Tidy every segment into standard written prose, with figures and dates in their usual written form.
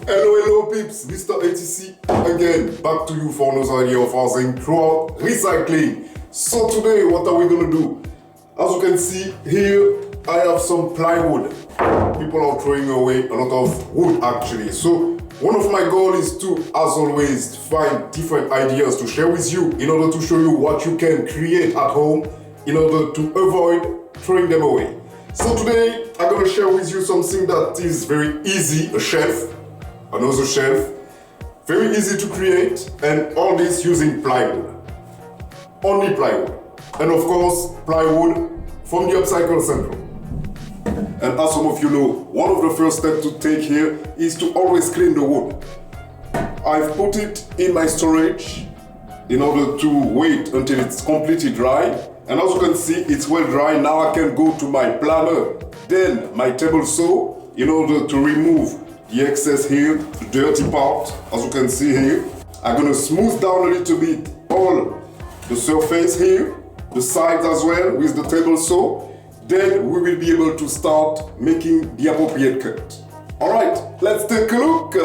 Hello peeps, Mr. ATC again, back to you for another idea of housing throughout recycling. So today, what are we gonna do? As you can see here, I have some plywood. People are throwing away a lot of wood actually. So one of my goals is to, as always, find different ideas to share with you in order to show you what you can create at home in order to avoid throwing them away. So today, I'm gonna share with you something that is very easy, a shelf. Another shelf, very easy to create, and all this using plywood. Only plywood. And of course, plywood from the Upcycle Center. And as some of you know, one of the first steps to take here is to always clean the wood. I've put it in my storage in order to wait until it's completely dry. And as you can see, it's well dry. Now I can go to my planner, then my table saw in order to remove the excess here, the dirty part, as you can see here. I'm gonna smooth down a little bit all the surface here, the sides as well with the table saw. Then we will be able to start making the appropriate cut. All right, let's take a look.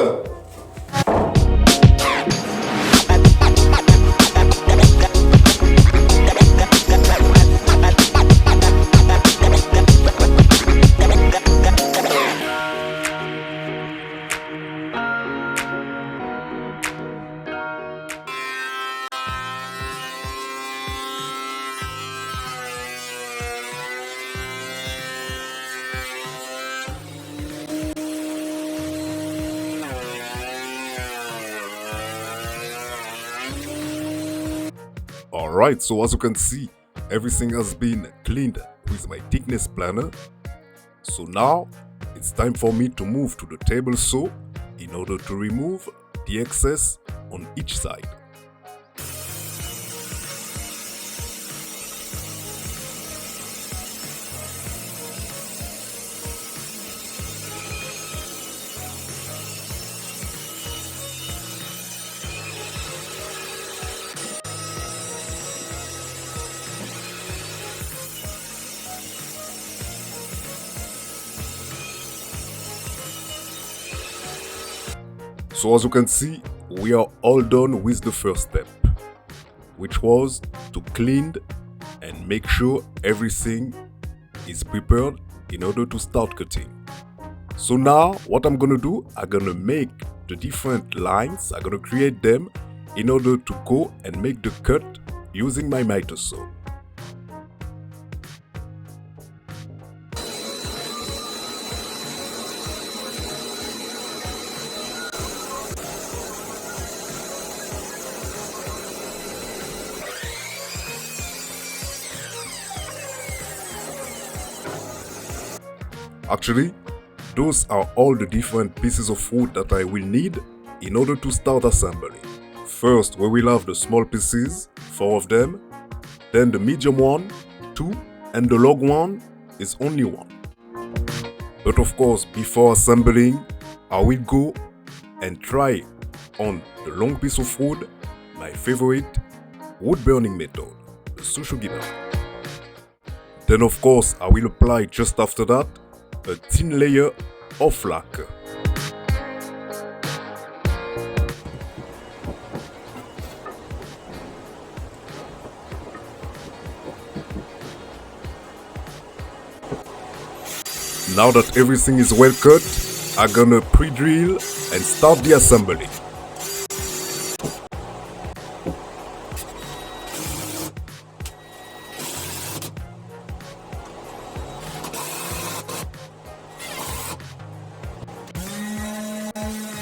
Alright, so as you can see, everything has been cleaned with my thickness planner. So now, it's time for me to move to the table saw in order to remove the excess on each side. So as you can see, we are all done with the first step, which was to clean and make sure everything is prepared in order to start cutting. So now what I'm gonna do, I'm gonna make the different lines, I'm gonna create them in order to go and make the cut using my miter saw. Actually, those are all the different pieces of wood that I will need in order to start assembling. First, we will have the small pieces, 4 of them, then the medium one, 2, and the long one is only 1. But of course, before assembling, I will go and try on the long piece of wood, my favorite wood burning method, the Sushugiba. Then of course, I will apply just after that a thin layer of lacquer. Now that everything is well cut, I'm gonna pre-drill and start the assembly.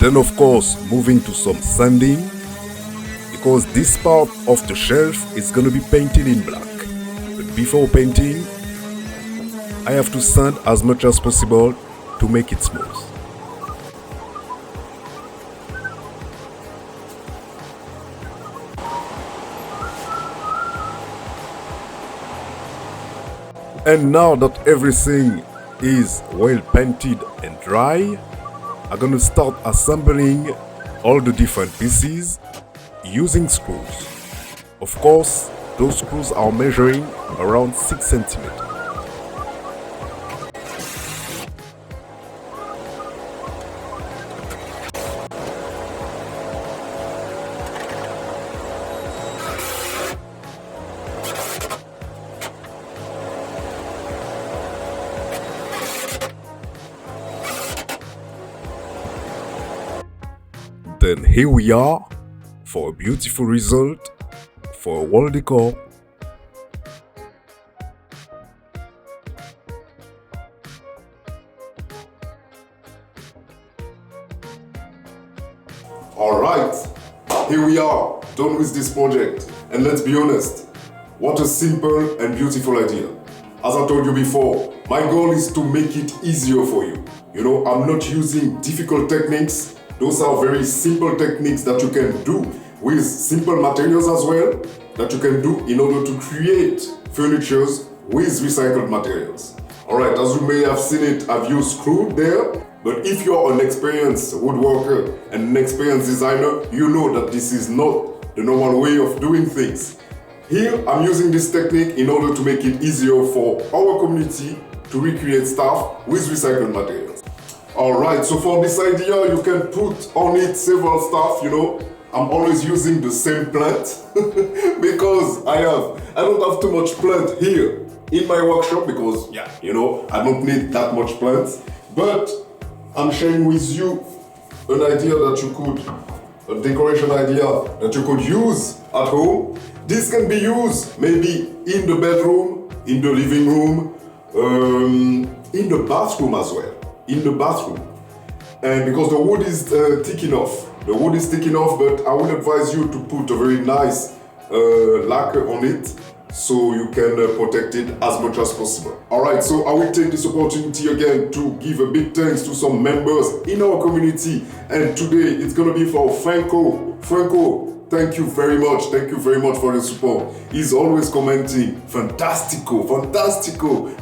Then of course, moving to some sanding, because this part of the shelf is gonna be painted in black. But before painting, I have to sand as much as possible to make it smooth. And now that everything is well painted and dry, I'm gonna start assembling all the different pieces using screws. Of course, those screws are measuring around 6 centimeters. Then here we are for a beautiful result for a wall decor. Alright, here we are, done with this project. And let's be honest, what a simple and beautiful idea. As I told you before, my goal is to make it easier for you. You know, I'm not using difficult techniques. Those are very simple techniques that you can do with simple materials as well, that you can do in order to create furnitures with recycled materials. Alright, as you may have seen it, I've used screw there. But if you're an experienced woodworker and an experienced designer, you know that this is not the normal way of doing things. Here, I'm using this technique in order to make it easier for our community to recreate stuff with recycled materials. Alright, so for this idea, you can put on it several stuff, you know. I'm always using the same plant because I don't have too much plant here in my workshop because, yeah, you know, I don't need that much plants. But I'm sharing with you an idea that you could, a decoration idea that you could use at home. This can be used maybe in the bedroom, in the living room, in the bathroom as well, in the bathroom. And because the wood is thick enough, but I would advise you to put a very nice lacquer on it so you can protect it as much as possible. Alright, so I will take this opportunity again to give a big thanks to some members in our community. And today it's gonna be for Franco. Franco, thank you very much for the support. He's always commenting, fantastico.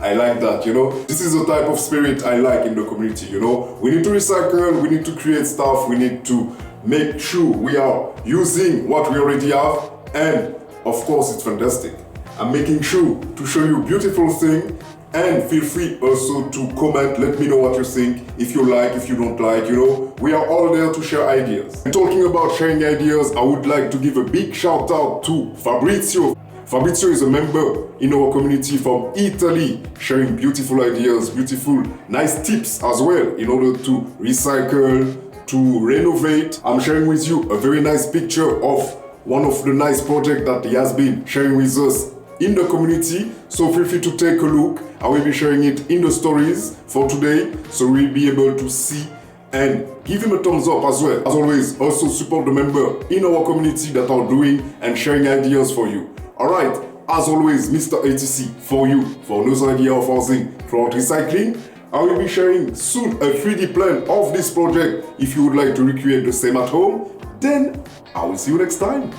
I like that, you know. This is the type of spirit I like in the community, you know. We need to recycle, we need to create stuff, we need to make sure we are using what we already have, and of course it's fantastic. I'm making sure to show you beautiful things, and feel free also to comment, let me know what you think, if you like, if you don't like, you know. We are all there to share ideas. And talking about sharing ideas, I would like to give a big shout out to Fabrizio. Fabrizio is a member in our community from Italy, sharing beautiful ideas, beautiful, nice tips as well in order to recycle, to renovate. I'm sharing with you a very nice picture of one of the nice projects that he has been sharing with us in the community, so feel free to take a look. I will be sharing it in the stories for today, so we'll be able to see and give him a thumbs up as well. As always, also support the member in our community that are doing and sharing ideas for you. Alright, as always, Mr. ATC for you, for no idea of housing throughout recycling. I will be sharing soon a 3D plan of this project if you would like to recreate the same at home. Then I will see you next time.